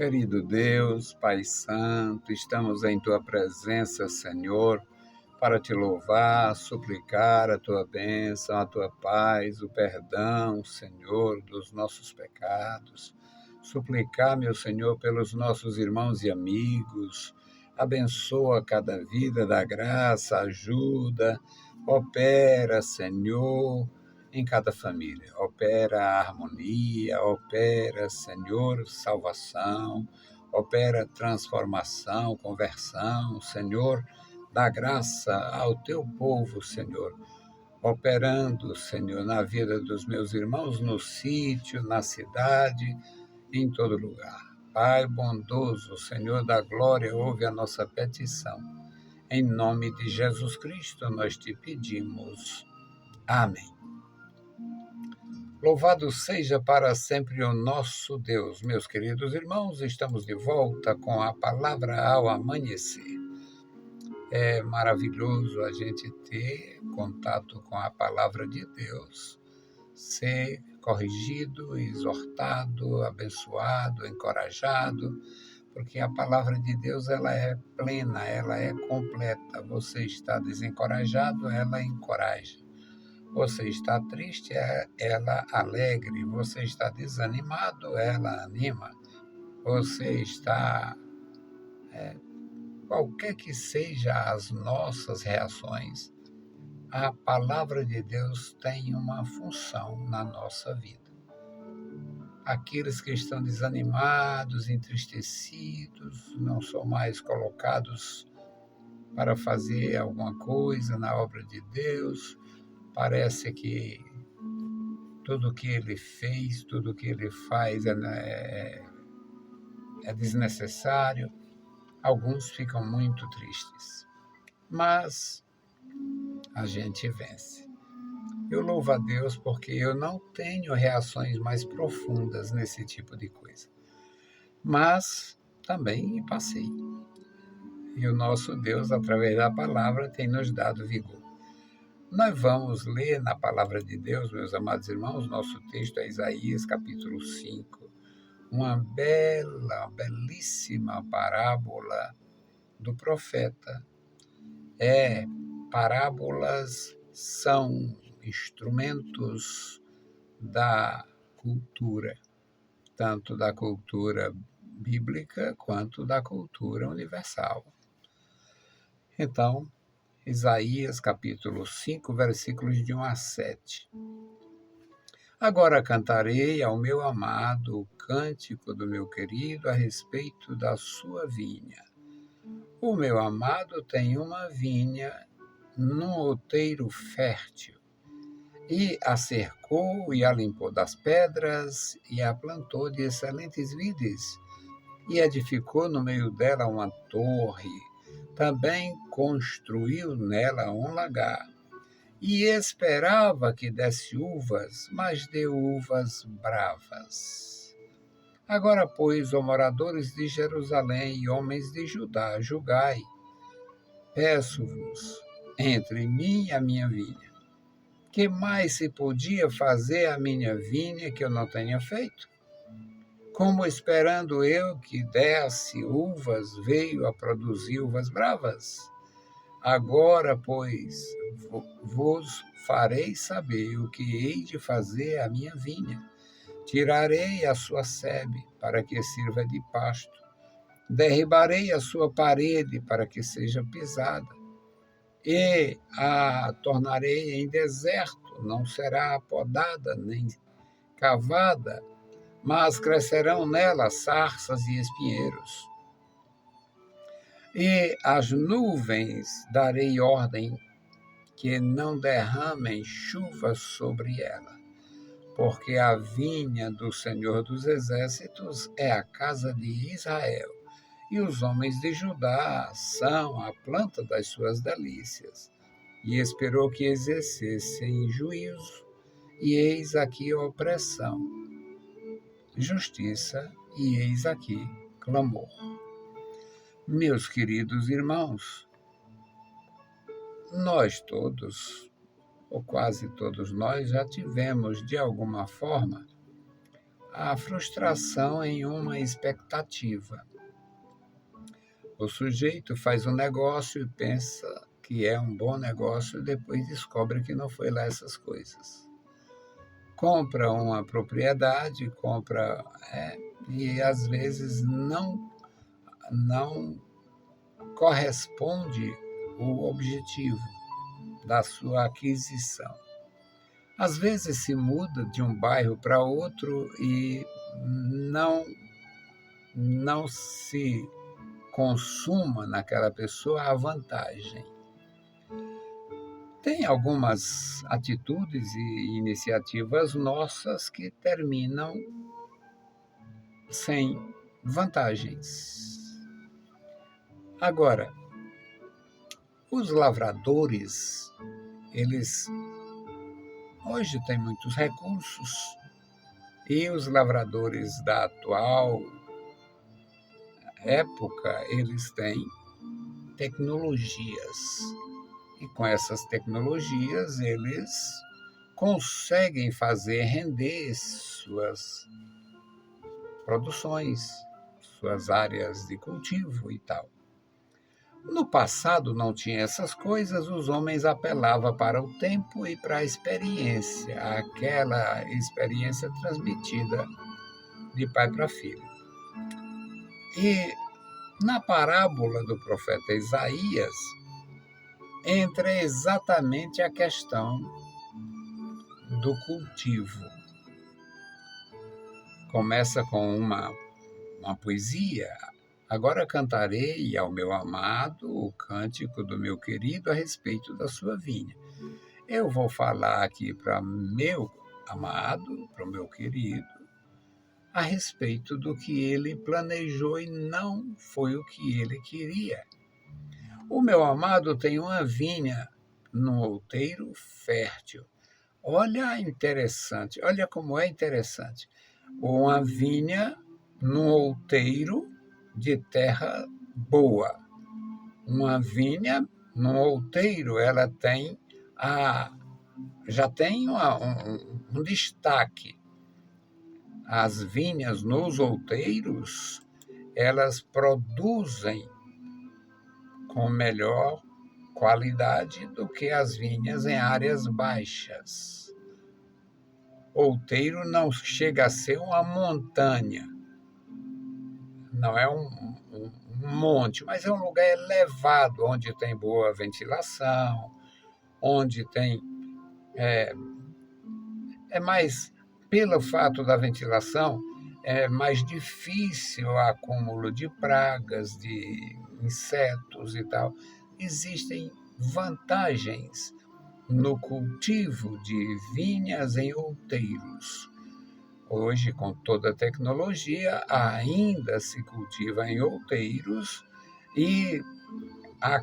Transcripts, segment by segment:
Querido Deus, Pai Santo, estamos em Tua presença, Senhor, para te louvar, suplicar a Tua bênção, a Tua paz, o perdão, Senhor, dos nossos pecados. Suplicar, meu Senhor, pelos nossos irmãos e amigos. Abençoa cada vida, dá graça, ajuda, opera, Senhor, em cada família. Opera a harmonia, opera, Senhor, salvação, opera transformação, conversão, Senhor, dá graça ao teu povo, Senhor, operando, Senhor, na vida dos meus irmãos, no sítio, na cidade, em todo lugar. Pai bondoso, Senhor da glória, ouve a nossa petição. Em nome de Jesus Cristo nós te pedimos. Amém. Louvado seja para sempre o nosso Deus. Meus queridos irmãos, estamos de volta com a palavra ao amanhecer. É maravilhoso a gente ter contato com a palavra de Deus, ser corrigido, exortado, abençoado, encorajado, porque a palavra de Deus ela é plena, ela é completa. Você está desencorajado, ela encoraja. Você está triste, ela alegre. Você está desanimado, ela anima. Você está... Qualquer que sejam as nossas reações, a palavra de Deus tem uma função na nossa vida. Aqueles que estão desanimados, entristecidos, não são mais colocados para fazer alguma coisa na obra de Deus, parece que tudo que ele fez, tudo que ele faz é desnecessário. Alguns ficam muito tristes, mas a gente vence. Eu louvo a Deus porque eu não tenho reações mais profundas nesse tipo de coisa, mas também passei. E o nosso Deus, através da palavra, tem nos dado vigor. Nós vamos ler na palavra de Deus, meus amados irmãos, nosso texto é Isaías, capítulo 5, uma belíssima parábola do profeta. Parábolas são instrumentos da cultura, tanto da cultura bíblica quanto da cultura universal. Então, Isaías capítulo 5, versículos de 1 a 7. Agora cantarei ao meu amado o cântico do meu querido a respeito da sua vinha. O meu amado tem uma vinha num outeiro fértil, e a cercou e a limpou das pedras, e a plantou de excelentes vides, e edificou no meio dela uma torre, também construiu nela um lagar, e esperava que desse uvas, mas deu uvas bravas. Agora, pois, ó moradores de Jerusalém e homens de Judá, julgai, peço-vos, entre mim e a minha vinha. Que mais se podia fazer a minha vinha que eu não tenha feito? Como esperando eu que desse uvas, veio a produzir uvas bravas? Agora, pois, vos farei saber o que hei de fazer à minha vinha. Tirarei a sua sebe, para que sirva de pasto. Derribarei a sua parede, para que seja pisada. E a tornarei em deserto, não será podada nem cavada, mas crescerão nela sarças e espinheiros. E às nuvens darei ordem que não derramem chuva sobre ela, porque a vinha do Senhor dos Exércitos é a casa de Israel, e os homens de Judá são a planta das suas delícias. E esperou que exercessem juízo, e eis aqui opressão, justiça, e eis aqui clamor. Meus queridos irmãos, nós todos, ou quase todos nós, já tivemos, de alguma forma, a frustração em uma expectativa. O sujeito faz um negócio e pensa que é um bom negócio e depois descobre que não foi lá essas coisas. Compra uma propriedade, e às vezes não corresponde o objetivo da sua aquisição. Às vezes se muda de um bairro para outro e não se consuma naquela pessoa a vantagem. Tem algumas atitudes e iniciativas nossas que terminam sem vantagens. Agora, os lavradores, eles hoje têm muitos recursos e os lavradores da atual época, eles têm tecnologias. E com essas tecnologias, eles conseguem fazer render suas produções, suas áreas de cultivo e tal. No passado não tinha essas coisas, os homens apelavam para o tempo e para a experiência, aquela experiência transmitida de pai para filho. E na parábola do profeta Isaías, entra exatamente a questão do cultivo. Começa com uma poesia. Agora cantarei ao meu amado o cântico do meu querido a respeito da sua vinha. Eu vou falar aqui para meu amado, para o meu querido, a respeito do que ele planejou e não foi o que ele queria. O meu amado tem uma vinha num outeiro fértil. Olha interessante, olha como é interessante. Uma vinha num outeiro de terra boa. Uma vinha num outeiro, ela tem já tem um destaque. As vinhas nos outeiros, elas produzem com melhor qualidade do que as vinhas em áreas baixas. Outeiro não chega a ser uma montanha, não é um monte, mas é um lugar elevado, onde tem boa ventilação, onde tem... É mais, pelo fato da ventilação, é mais difícil o acúmulo de pragas, de insetos e tal. Existem vantagens no cultivo de vinhas em outeiros. Hoje, com toda a tecnologia, ainda se cultiva em outeiros e a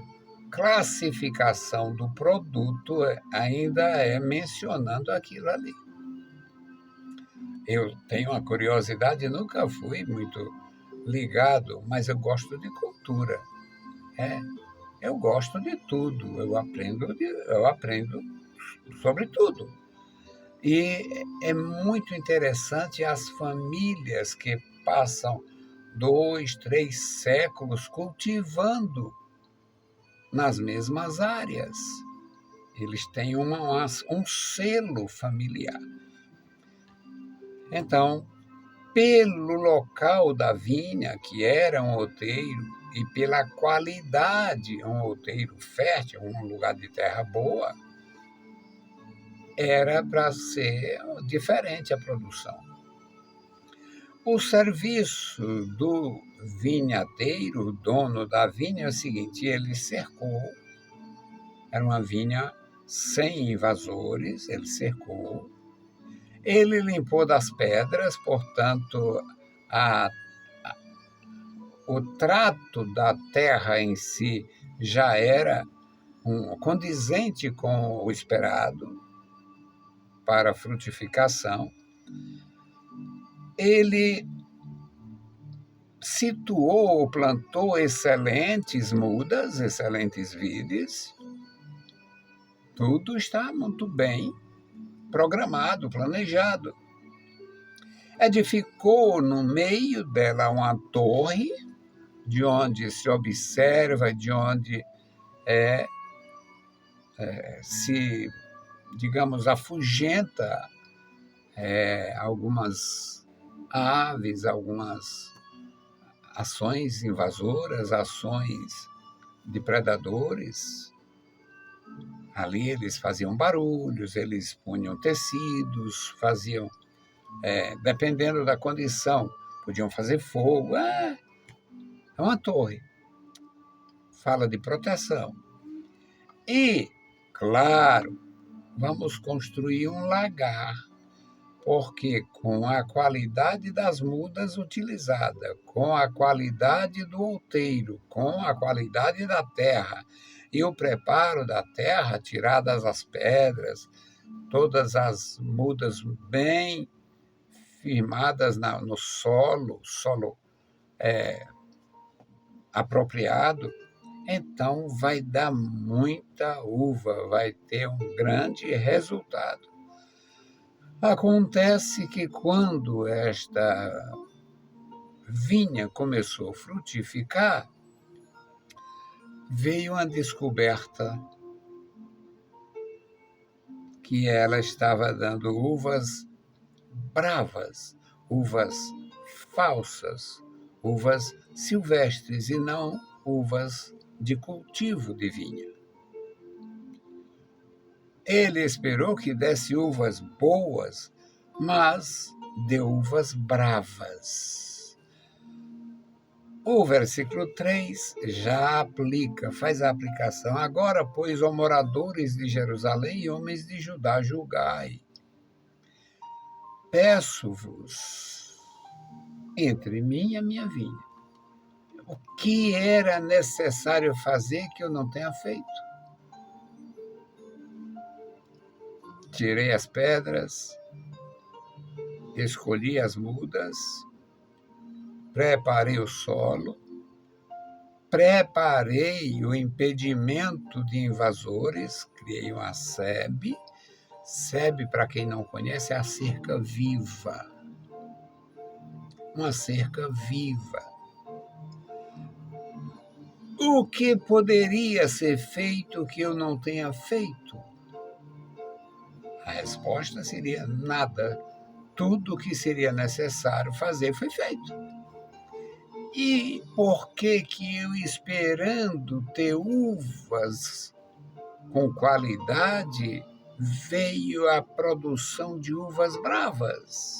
classificação do produto ainda é mencionando aquilo ali. Eu tenho uma curiosidade, nunca fui muito ligado, mas eu gosto de cultura. Eu gosto de tudo, eu aprendo sobre tudo. E é muito interessante as famílias que passam 2, 3 séculos cultivando nas mesmas áreas. Eles têm um selo familiar. Então, pelo local da vinha, que era um outeiro, e pela qualidade, um outeiro fértil, um lugar de terra boa, era para ser diferente a produção. O serviço do vinhateiro, o dono da vinha, é o seguinte: ele cercou, era uma vinha sem invasores, ele cercou, ele limpou das pedras, portanto, o trato da terra em si já era condizente com o esperado para a frutificação. Ele situou, plantou excelentes mudas, excelentes vides. Tudo está muito bem programado, planejado. Edificou no meio dela uma torre, de onde se observa, de onde se, digamos, afugenta algumas aves, algumas ações invasoras, ações de predadores. Ali eles faziam barulhos, eles punham tecidos, faziam, dependendo da condição, podiam fazer fogo. É uma torre. Fala de proteção. E, claro, vamos construir um lagar, porque com a qualidade das mudas utilizadas, com a qualidade do outeiro, com a qualidade da terra e o preparo da terra, tiradas as pedras, todas as mudas bem firmadas no solo apropriado, então vai dar muita uva, vai ter um grande resultado. Acontece que quando esta vinha começou a frutificar, veio uma descoberta que ela estava dando uvas bravas, uvas falsas, uvas silvestres e não uvas de cultivo de vinha. Ele esperou que desse uvas boas, mas deu uvas bravas. O versículo 3 já faz a aplicação. Agora, pois, ó moradores de Jerusalém e homens de Judá, julgai. Peço-vos, entre mim e a minha vinha, o que era necessário fazer que eu não tenha feito? Tirei as pedras, escolhi as mudas, preparei o solo, preparei o impedimento de invasores, criei uma SEB. SEB, para quem não conhece, é a cerca viva. Uma cerca viva. O que poderia ser feito que eu não tenha feito? A resposta seria nada. Tudo o que seria necessário fazer foi feito. E por que eu, esperando ter uvas com qualidade, veio a produção de uvas bravas?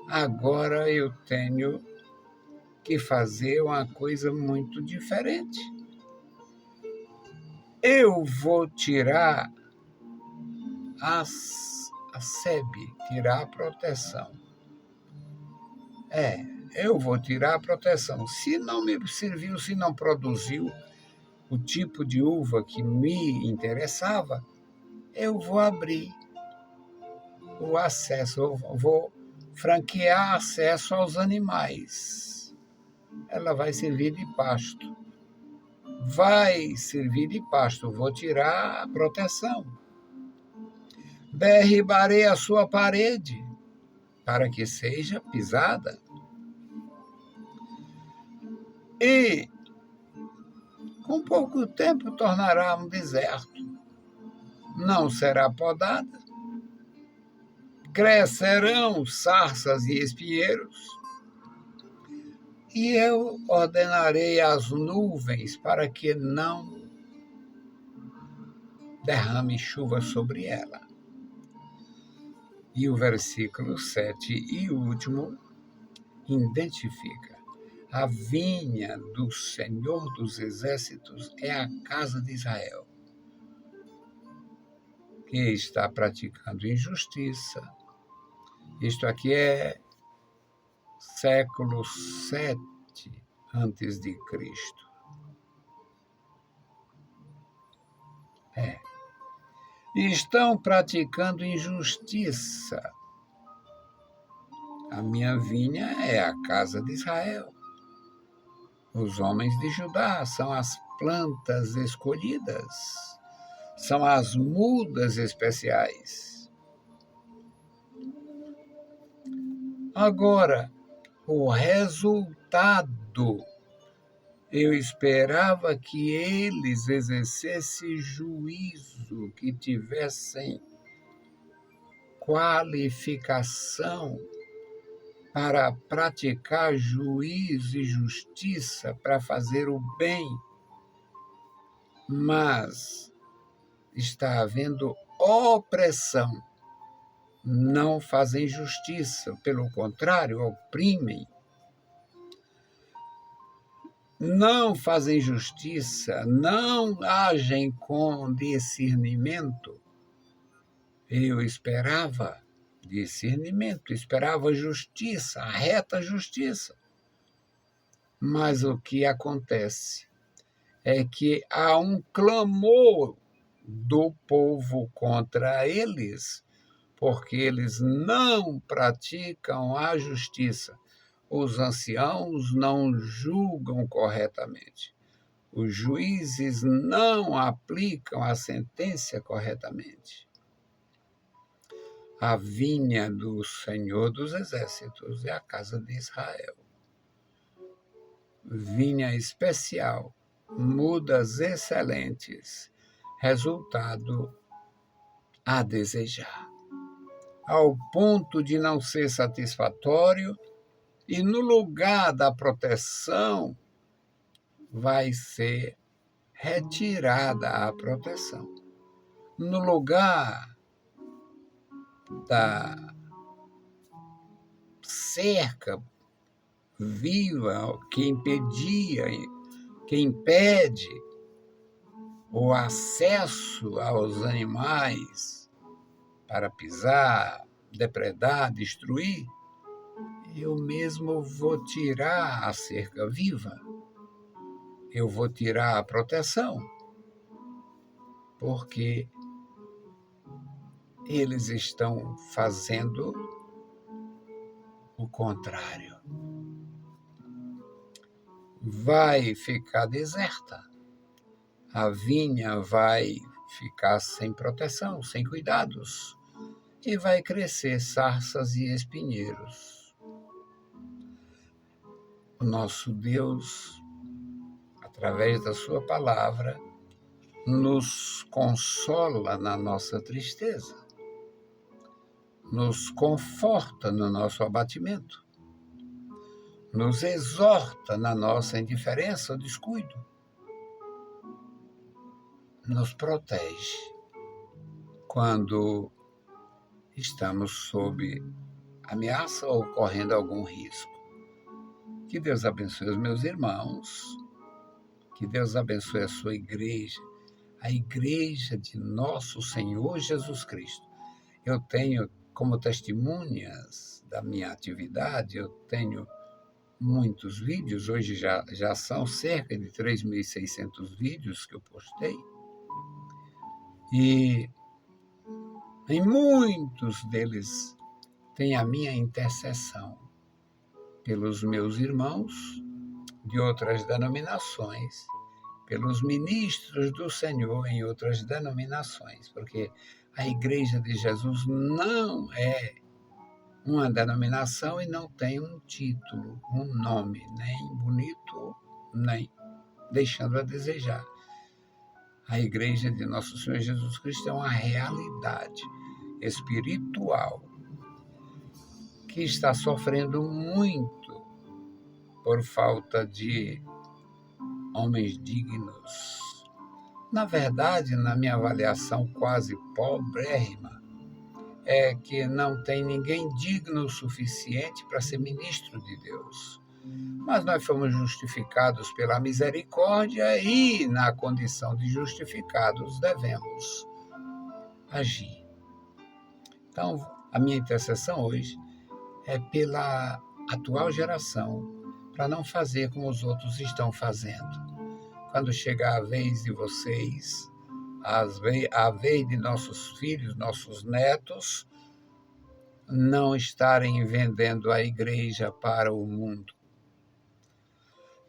Agora eu tenho que fazer uma coisa muito diferente. Eu vou tirar a SEB, tirar a proteção. Eu vou tirar a proteção. Se não me serviu, se não produziu o tipo de uva que me interessava, eu vou abrir o acesso, eu vou franquear acesso aos animais. Ela vai servir de pasto. Vai servir de pasto, vou tirar a proteção. Derribarei a sua parede para que seja pisada. E, com pouco tempo, tornará um deserto. Não será podada. Crescerão sarças e espinheiros. E eu ordenarei as nuvens para que não derrame chuva sobre ela. E o versículo 7 e último identifica: a vinha do Senhor dos Exércitos é a casa de Israel, que está praticando injustiça. Isto aqui é século 7 antes de Cristo. Estão praticando injustiça. A minha vinha é a casa de Israel. Os homens de Judá são as plantas escolhidas, são as mudas especiais. Agora, o resultado, eu esperava que eles exercessem juízo, que tivessem qualificação para praticar juízo e justiça, para fazer o bem, mas está havendo opressão. Não fazem justiça, pelo contrário, oprimem. Não fazem justiça, não agem com discernimento. Eu esperava discernimento, esperava justiça, a reta justiça. Mas o que acontece é que há um clamor do povo contra eles, porque eles não praticam a justiça. Os anciãos não julgam corretamente. Os juízes não aplicam a sentença corretamente. A vinha do Senhor dos Exércitos é a casa de Israel. Vinha especial, mudas excelentes, resultado a desejar, ao ponto de não ser satisfatório, e no lugar da proteção vai ser retirada a proteção. No lugar da cerca viva que impedia, que impede o acesso aos animais para pisar, depredar, destruir, eu mesmo vou tirar a cerca viva, eu vou tirar a proteção, porque eles estão fazendo o contrário. Vai ficar deserta, a vinha vai ficar sem proteção, sem cuidados, e vai crescer sarças e espinheiros. O nosso Deus, através da sua palavra, nos consola na nossa tristeza, nos conforta no nosso abatimento, nos exorta na nossa indiferença ou descuido, nos protege quando estamos sob ameaça ou correndo algum risco. Que Deus abençoe os meus irmãos, que Deus abençoe a sua igreja, a igreja de nosso Senhor Jesus Cristo. Eu tenho, como testemunhas da minha atividade, eu tenho muitos vídeos, hoje já são cerca de 3.600 vídeos que eu postei, e em muitos deles tem a minha intercessão pelos meus irmãos de outras denominações, pelos ministros do Senhor em outras denominações, porque a Igreja de Jesus não é uma denominação e não tem um título, um nome, nem bonito, nem deixando a desejar. A Igreja de Nosso Senhor Jesus Cristo é uma realidade espiritual que está sofrendo muito por falta de homens dignos. Na verdade, na minha avaliação quase pobrérrima, é que não tem ninguém digno o suficiente para ser ministro de Deus. Mas nós fomos justificados pela misericórdia e, na condição de justificados, devemos agir. Então, a minha intercessão hoje é pela atual geração, para não fazer como os outros estão fazendo. Quando chegar a vez de vocês, a vez de nossos filhos, nossos netos, não estarem vendendo a igreja para o mundo.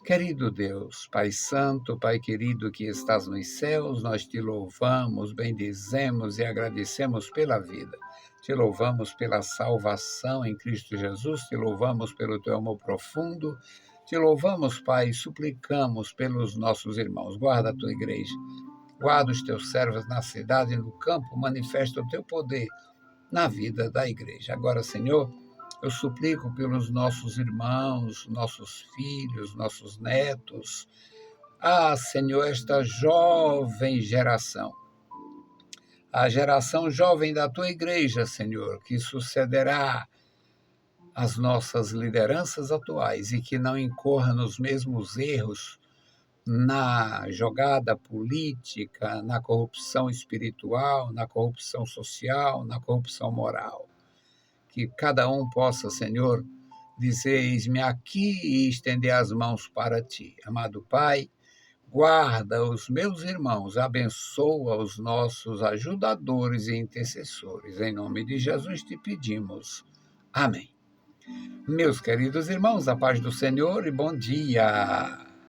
Querido Deus, Pai Santo, Pai querido que estás nos céus, nós te louvamos, bendizemos e agradecemos pela vida. Te louvamos pela salvação em Cristo Jesus, te louvamos pelo teu amor profundo, te louvamos, Pai, e suplicamos pelos nossos irmãos. Guarda a tua igreja, guarda os teus servos na cidade e no campo, manifesta o teu poder na vida da igreja. Agora, Senhor, eu suplico pelos nossos irmãos, nossos filhos, nossos netos. Ah, Senhor, esta jovem geração, a geração jovem da tua igreja, Senhor, que sucederá às nossas lideranças atuais e que não incorra nos mesmos erros na jogada política, na corrupção espiritual, na corrupção social, na corrupção moral. Que cada um possa, Senhor, dizer: eis-me aqui e estender as mãos para ti. Amado Pai, guarda os meus irmãos, abençoa os nossos ajudadores e intercessores. Em nome de Jesus te pedimos. Amém. Meus queridos irmãos, a paz do Senhor e bom dia.